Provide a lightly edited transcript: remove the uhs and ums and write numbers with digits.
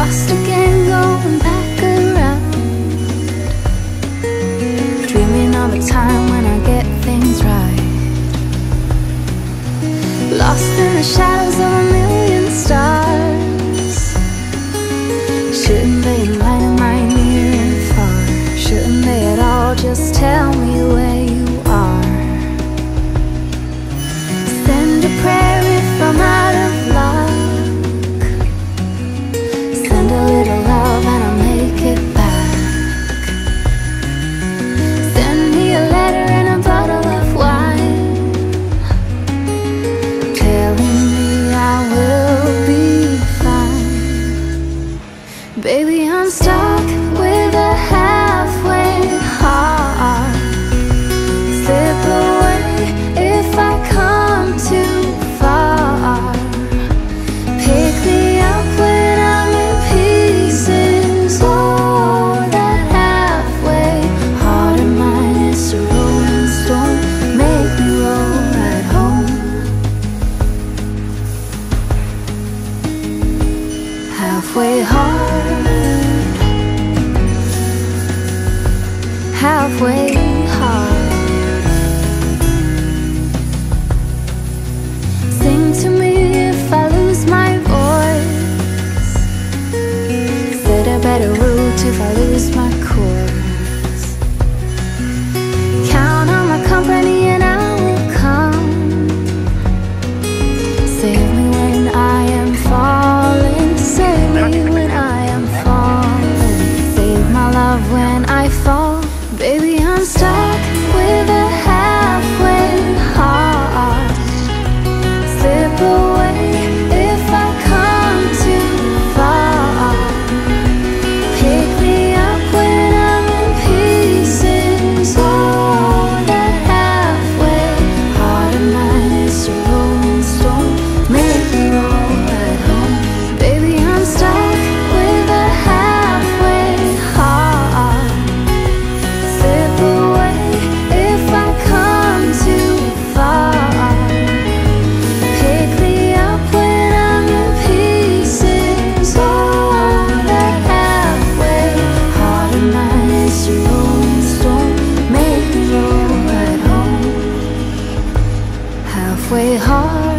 lost again, going back around, dreaming of a time when I get things right, lost in the shadows of a million stars. Shouldn't they enlighten my near and far? Shouldn't they at all just tell me where you are? Send a prayer if I'm out of luck, send a little love and I'll make it back. Send me a letter and a bottle of wine, telling me I will be fine. Baby, I'm stuck with a halfway heart. Slip away if I come too far. Pick me up when I'm in pieces. Oh, that halfway heart of mine is a rolling stone. Make me roll right home. Halfway heart, halfway heart. Sing to me if I lose my voice, set a better route if I lose my course. Count on my company and I will come. Save me when I am falling, save me when I am falling, save my love when I fall. Baby, I'm stuck with a halfway heart. Slip away if I come too far. Pick me up when I'm in pieces. Oh, that halfway heart of mine is a rolling stone. Make me roll right home. Baby, I'm stuck with a halfway heart. Slip away if I come too far. Pick me up when I'm in pieces. Oh, that halfway heart of mine is a rolling stone. Make me roll right home. Halfway heart.